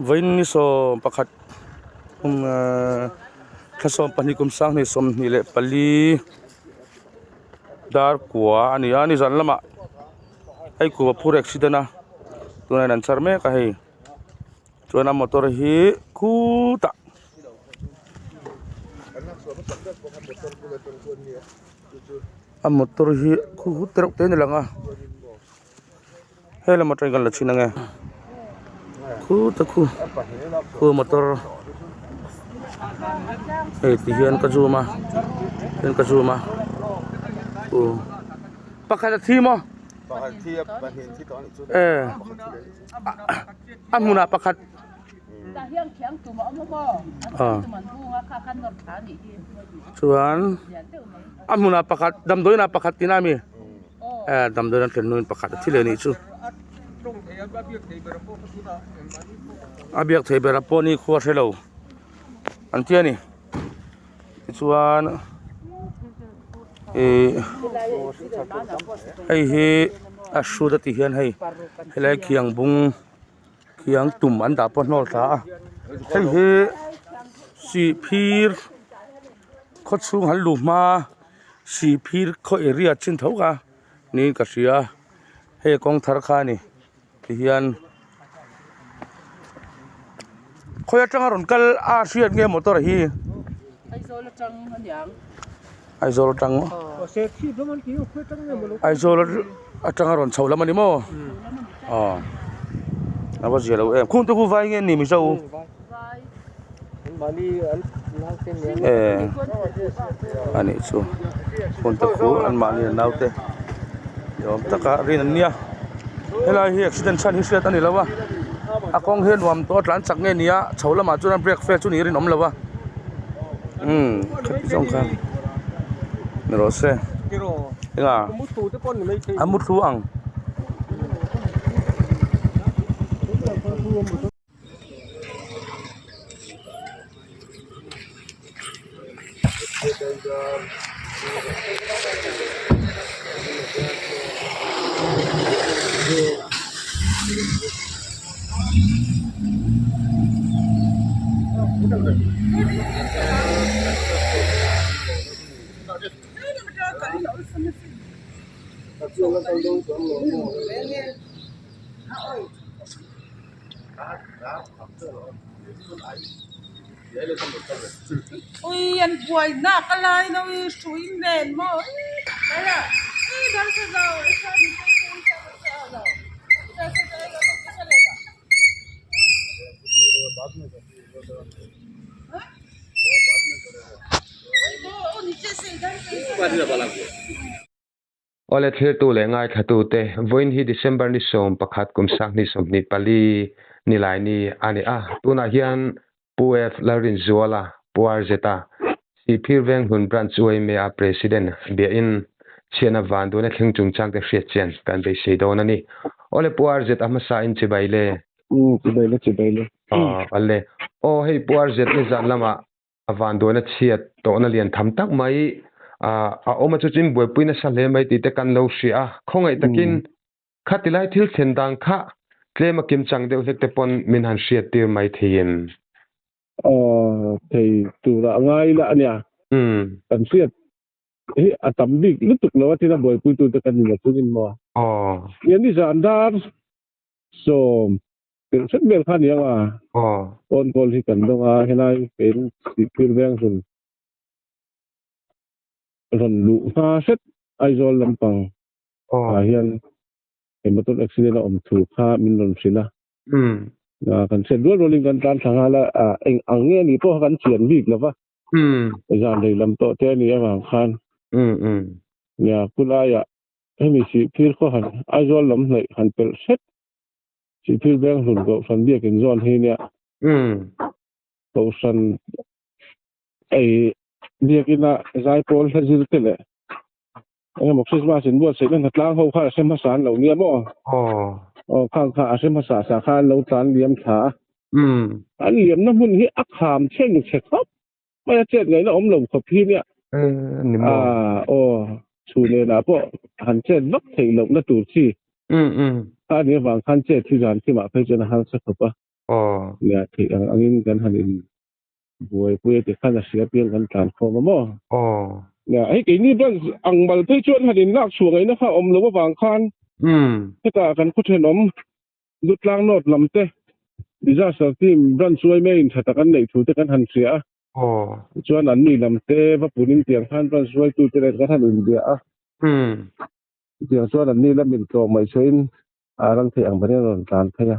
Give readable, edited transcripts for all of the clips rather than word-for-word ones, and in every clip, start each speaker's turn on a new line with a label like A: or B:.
A: Vain ni so pakhat khasom pani kum sang ni som ni le pali dar kwa ani zan lama ai ku phur accident a tunai nan char me ka hei chuana motor hi khu ta a motor hi khu teruk te ni langa hela motor gan la china nge khu motor hei ti hian ka zuma pakhat thi mo amuna pakhat chuan amuna pakhat damdoina pakhat tinami damdoina tlenuin pakhat thile ni chu abiak thei bera poni khuwa thelo antiani chuan hei hi a hruda ti hian hei helai khiang bung khiang tum an da pawh hnawr thla a hei hi si phir khaw chhung han lu hma si phir khaw area chin tho ka ni ka hria hei kawng thar kha ni ti hian khoya tanga ron kal a hriat nge motor hi aizol tang aizol atanga ron chho lamani mo aba zelo em khun tu vai nge ni mi zo ani chu khun tu khu an mani naute yom taka rin ania helai hi accident chan hi hriat ani lawa akong hen wam to tlan chak nge nia chhola ma chuan break fail chu ni rin om lawa chong kha ro se nga amut thu ang
B: ui anh quay na cái lai đâu suy nền mà đấy là đang sao đâu sao đi sao đâu
C: ole thir tu le ngai thatu te voin hi December ni som pakhat kum sak ni som ni pali ni lai ni ani a tuna hian puef larin zuala puar zeta si phir veng hun branch oi me a president be in chena van do na thing chung chang te hriat chen kan be sei don ani ole puar zeta ma sa in chibaile chibaile alle o hei puar zet ni zan lama avan do na chiat to na lian tham tak mai a oma chu chin boi puina sa le mai ti te kan lo hri a khongai takin khatilai thil thendang kha tlema kim chang deuh hlek te pon min han hriat tir mai thein
D: thầy tu ra ngay là nha cần thiết tầm đi lúc tục nó thì là bồi quy tu cần nhiều thứ gì mà yên đi dàn ra soเป็นเส้นเบลขันยังอ่ะคนคนที่กันต้องมาให้นายเป็นสิพิเรื่องส่วนลูกมาเสร็จไอโซลลำปังเฮียนเห็นมาต้นอุบิเหตุอมถูกฆ่ามินนนสินะกันเสร็จด้วยโรลิงกันตามทางอะไรเองอังเงี้ยนี่พวกกันเขียนวิกแล้วปะอาจารย์เลยลำโตเท่านี้บางคันเนี่ยคุณอายะให้มีสิพิรข้อหันไอโซลลำไหนหันเป็นเสร็จสิพิเรื่องส่วนก็ฟันเบี้ยกันย้อนให้เนี่ยตัวสันไอเบี้ยกินอะใจโพลทัศน์เตเลยไอ้หมกซิสมาสินบวชเสร็จนั่นล้างเขาข้าเส้นภาษาเหล่านี้บ่ข้างข้าเส้นภาษาสาขาเหล่าตานเลี้ยมขาอันเลี้ยมน้ำมันที่อักขามเช่นเช็คครับไม่จะเจ็ดไงนะอมหลงขบพี่เนี่ยชูเนี่ยนะพวกหันเช่นนักเทงหลงนักตูดที่อันนี้บางขั้นเจ็ดที่ร้านที่มาเพื่อจะหันสักปะ nè thì ang in kan hanin buổi buổi thì khăn là sửa biếng kan tràn kho mà mò nè ấy cái ní vẫn ang mal thấy chuyện hanin lạc xuống ấy nó ha lâu vàng khan tất cả kan có thể nóm rút lang nốt làm thế disaster team run xuôi main thật kan này thủ tất kan hành sửa chuan an ni lam te va punin tiang khan run xuôi tu te kan hanin dia tiang chuan an ni lam min to mai chuin rang the ang bane ron tran thaya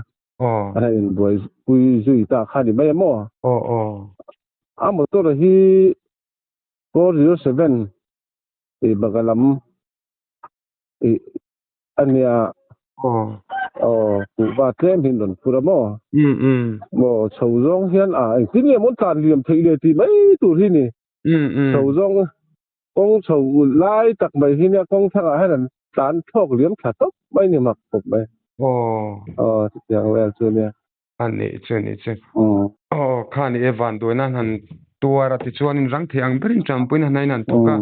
D: ana in boy pui zui ta kha ni mai mo motor hi 407 e bagalam e ania ku ba tlem hin don pura mo mo chou zong hian anh tin ye mon tan liam thei le ti mai tu hi ni chou zong kong chou lai tak mai hi ne kong thanga han tan thok liam kha tok mai ni mak pop mai tiang wel chu ne
C: anh này chứ khani evan đôi nan han tua ra thì chuan răng thì ang berin trăm pui nan nan tu ka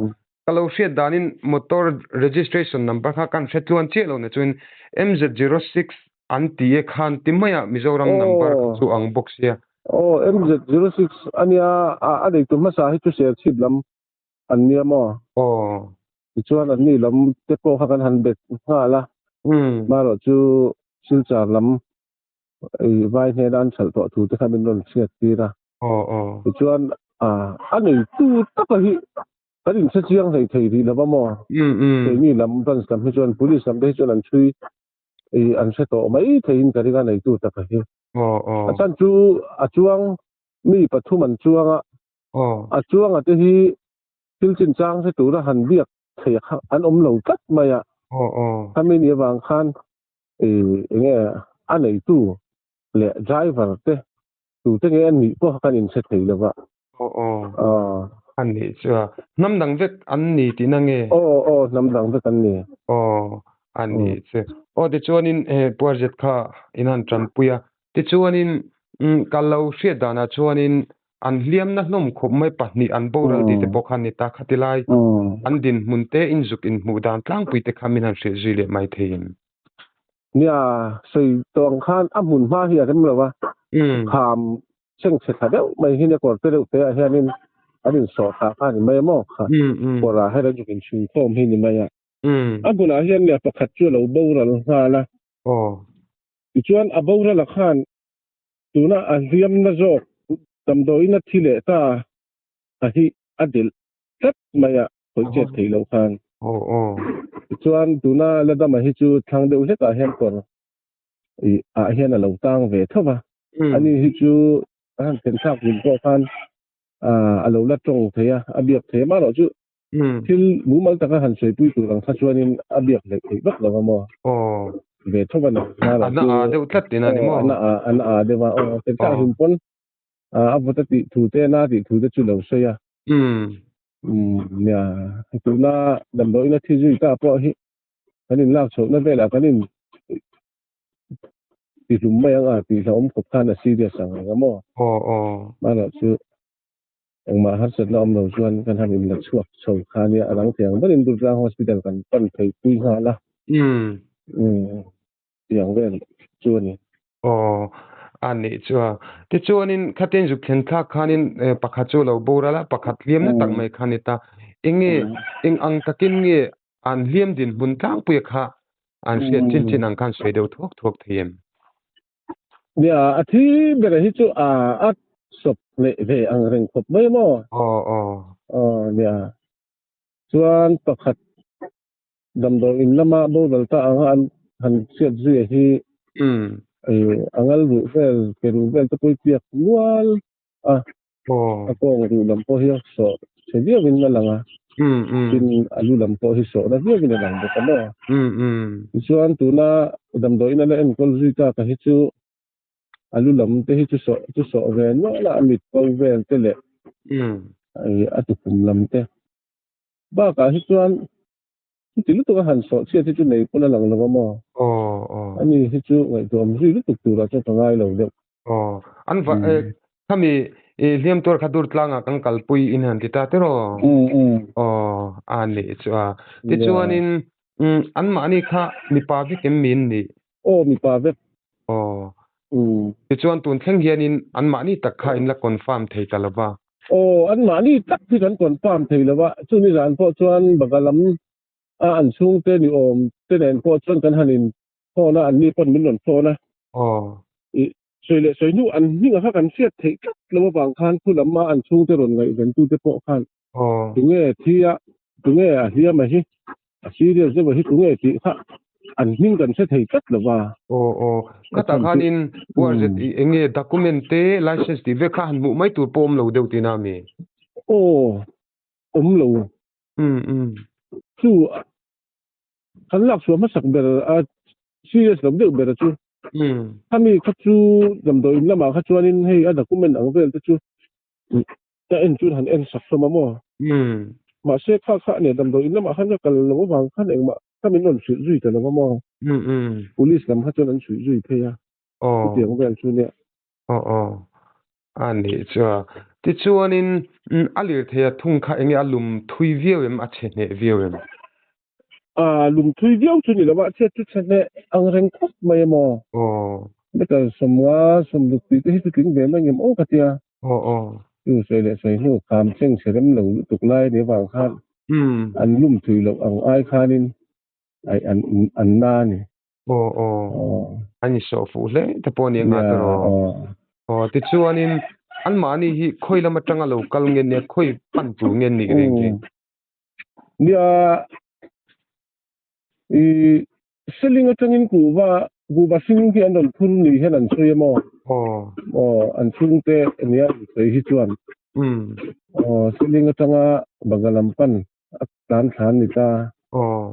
C: kalau fiat danin motor registration number kha kan set chuan che lo ne chuan MZ06 an ti khan timaya Mizoram number chu ang box ya
D: MZ06 ania a dei tu ma sa hi tu se chip lam an nia mo chuan an ni lam te po kha kan han bet nga la ma ro chu silchar lam vai he dan chal to thu te kha min ron siat ti ra chuan an nei tu ta ka hi karin sa chiang thei thei ri la ba mo te ni lam ban sam hi chuan police sam de chuan an chui an se to mai thein kari ga nei tu ta ka hi chan chu chuang mi pathum an chuanga chuanga te hi til chin chang se tu ra han biak thei an lo kat maya kamin ye wang khan nge an nei tu le driver te tu te nge an ni po kan in se thei lawa
C: anh này chứ năm đằng vết anh này thì năng nghe
D: năm đằng vết anh này
C: anh này chứ để cho anh project kha in anh trăn puya để cho anh kalau siết đana cho anh liam na nom khop mai pat ni an boral di te bokhan ni ta khatilai an din munte in zuk in mudan tlang pui te khamin han se zile mai thein
D: nia sei tong khan amun ma hi atem lawa kham cheng se thadeu mai hi ne kor pe deu te hianin anin so ta khan mai mo kha pora ha ra jukin chu thom hi ni mai abuna hian ne pakhat chu lo boral ha la chuan a boral khan tuna aziam na zo tamdoi na thile ta hi adil tat maya project thei lo khan chuan tuna ladama hi chu thang deuh hleka hian kor hian a lo tang ve thowa ani hi chu han ten thak win ko khan a lo la tong theya a biak the ma ro chu thil mu mal taka han sei pui tu rang kha chuanin a biak le thei bak lawa mo ve thowa na
C: ana deuh tlat tin ani mo
D: ana dewa ten thak hin pon avota ti thu te na ti thu te chu lo soya nya tuna damdoi na thi zui ta po hi kanin lak chho na vela kanin ti lum mai anga ti hlom khop khan a serious anga mo ma la chu engma har set na om lo chuan kan hanin la chuak chho khania arang thiang barin Durga hospital kan pan thei pui nga la yang vel chu ni
C: anh này chứ thế cho anh khaten dục khen thak khanin pakhat chu lo borala pakhat liam na tak mai khanita enge ang takin nge an liam din bun tlang pui kha an siat chin chin ang khan sei deu thok thiem
D: nia athi bera hi chu at sop le ve ang reng khop mai mo nia chuan pakhat damdor in lama bodal ta ang han siat zui hi angal ru vel peru vel ta pui piak nual akong ru lam po hi so se dia win na langa tin alu lam po hi so na dia win na lang bo ka mo chuan tuna damdor in ala en kol zui ta ka hi chu alu lam te hi chu so ven no la amit ko vel te le atu kum lam te ba ka hi chuan ti lu to han so chia ti chu nei ko na lang lawa mo ani hi chu ngai to am ri lu tu ra cha ngai lo de
C: an va kami liam tor khadur tlanga kan kalpui in han kita tero ani chu ti chuanin an ma ani kha mi pa vi kem min ni
D: mi pa ve
C: ti chuan tun thleng hianin an mani takha in la confirm thei talawa
D: an mani tak thi kan confirm thei lawa chu ni ran po chuan bagalam an chung te ni om te nen po chuan kan hanin po na an ni pon min non po na soi le soi nu an ni nga kan siat thei kat lawa bang khan khu lama an chung te ron ngai den tu te po khan tunge thia tunge a hia ma hi a serious de hi tunge ti kha an ning kan se thei kat lawa
C: kata khanin puarjet enge document te license ti ve kha han mu mai tur pom lo deuh tina mi
D: lo chu kan lak su ma sak ber a serious lo deuh ber chu kami kha chu dam do in lama kha chuanin hei a document ang vel te chu ta en chu han en sak sama mo ma se kha kha ne dam do in lama khan kal lo wang khan eng ma kami non su zui ta lo mo police lam kha chuan an su zui the ya ti ang vel chu ne
C: ani cha ti chuanin alir thea thung kha enge alum thui viewem a chene viewem
D: lum thui viau chu ni lama che chu chane ang reng khop mai mo beta somwa som lu ti te hi king ve ma ngem o ka tia tu se le sai nu kam cheng serem lo tuk lai ne wang khan an lum thui lo ang ai khanin ai an na ni
C: ani so fu le te poni nga to ti chuanin an mani hi khoila matanga lo kal nge ne khoi pan tu nge ni reng
D: nia selling atangin ku ba sing ki an don phun ni hen an soi mo an chung te nia sei hi chuan selling atanga bagalam pan tan than ni ta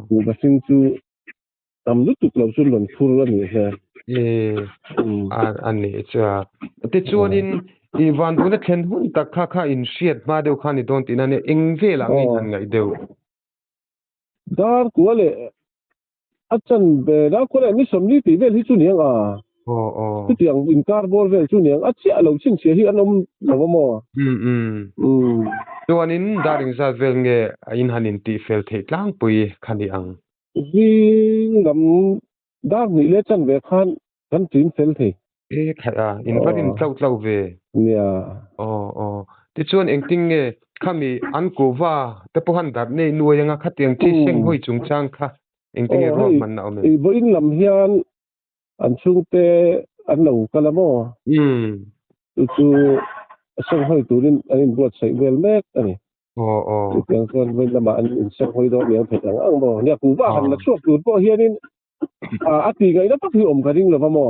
D: ku ba sing chu tam lu tuk lo sun lon phur la ni he
C: ani cha ti chuanin i van bu na thlen hun tak kha in shiat ma deuh khani don tin ane engve la ngai han ngai deuh
D: dar kuale achan be da kuale ni somni ti vel hi chu niang ti tiang in carbon vel chu niang achia lo chin che hi anom lo mo
C: chuanin daring za vel nge in hanin ti fel thei tlang pui khani ang
D: lam dar ni le chan ve khan kan tin fel thei
C: kha in varin tlau ve
D: nia
C: ti chuan engting nge khami an kuwa te pohan dar nei nuayanga khatiang chi seng hoi chung chang kha engting e ro man na ome
D: bo in lam hian an chung te an lo kalamo tu seng hoi turin an buat sai vel mek ani tiang kon vel lama an seng hoi do miang phet ang mo nia ku ba han la chuak tur po hianin ati ga ina pa hi om ka ring lo mo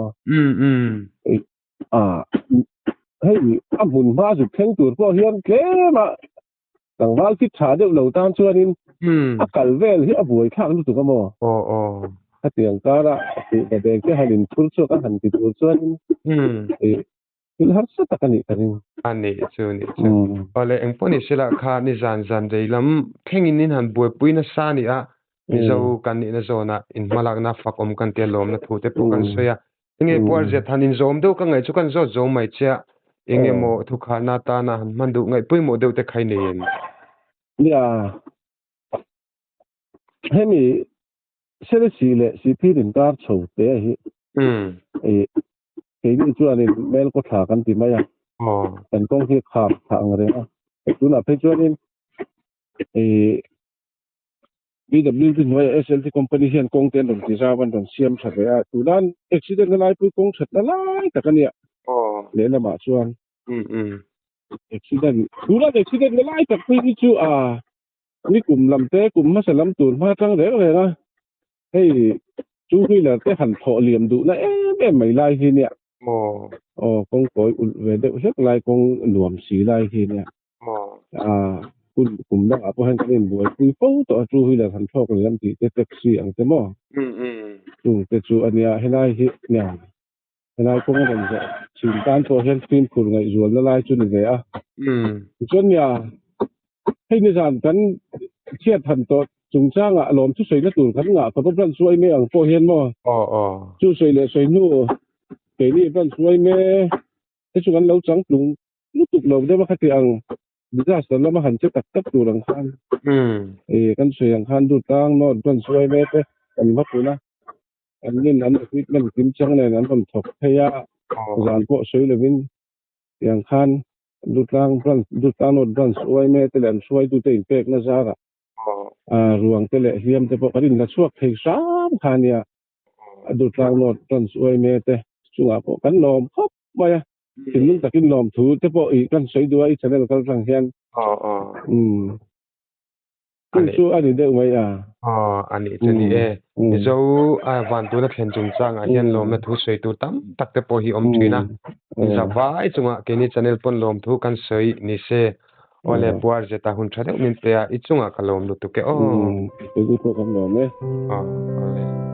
D: hei amun ma ju theng tur po hian ke ma tang wal ki tha deuh lo tan chuanin akal vel hi abuai thang lu tu ka mo atiang kara ti da beng ke halin thur chu ka han ti tur chuanin il har sa takani kanin
C: ani chuni ole engponi sila kha ni zan deilam thengin in han buai puina sa ni a zo kan ni na zona in malak na fakom kan te lom na thu te pu kan soya nge project hanin zom deuh ka ngai chu kan zo mai cha enge mo thu kha na ta na man du ngai pui mo deuh te khai nen
D: nia hemi sele sile si pirin tar chho te hi ke ni chuan in mel ko tha kan ti maya kan kong hi khap thang re tu na pe chuan in BWT noi SLT company hian kong ten dong ti za ban dong siam tha ve a tu dan accident na lai pu kong that na lai takania le na ma chuan accident tu da accident na lai tak pi chu ni kum lam te kum ma salam tur ma tang re na hei chu hui la te han tho liam du na em mai lai hi nia kong koi ul ve de hek lai kong nuam si lai hi nia kum da apo han kan buai pu po to chu hui la han thok liam ti te taxi ang te mo chu te chu ania helai hi nia helai kong ram ja chin tan to hen screen khur ngai zual na lai chu ni ve a chu nia hei ni zan kan chiat han to chung chang a lom chu sei na tur kan nga to ban suai me ang po hian mo chu sei le sei nu ke ni ban suai me te chu kan lo chang tlung lu tuk lo de ma khati ang disaster lama han che tak tak tur ang khan kan sei ang khan du tang no ban suai me te kan ma tu na an nin an equipment kim chang ne an ban thok theya zan po soi levin yang khan dutlang no dran suai me te len suai tu te pek na zara ruang te le hiam te po karin la suak thei sam khania dutlang no dran suai me te chunga po kan lom khop maya tin lung takin lom thu te po I kan soi duai channel kal rang hian kun chu ani de mai
C: ani chani zo van tu na thlen chung chang hian lom na thu soi tu tam tak te po hi om thina zawai chunga ke ni channel pon lom thu kan soi ni se ole puar jeta hun thade min pe I chunga kalom lu tu ke
D: ko kan lom
C: ole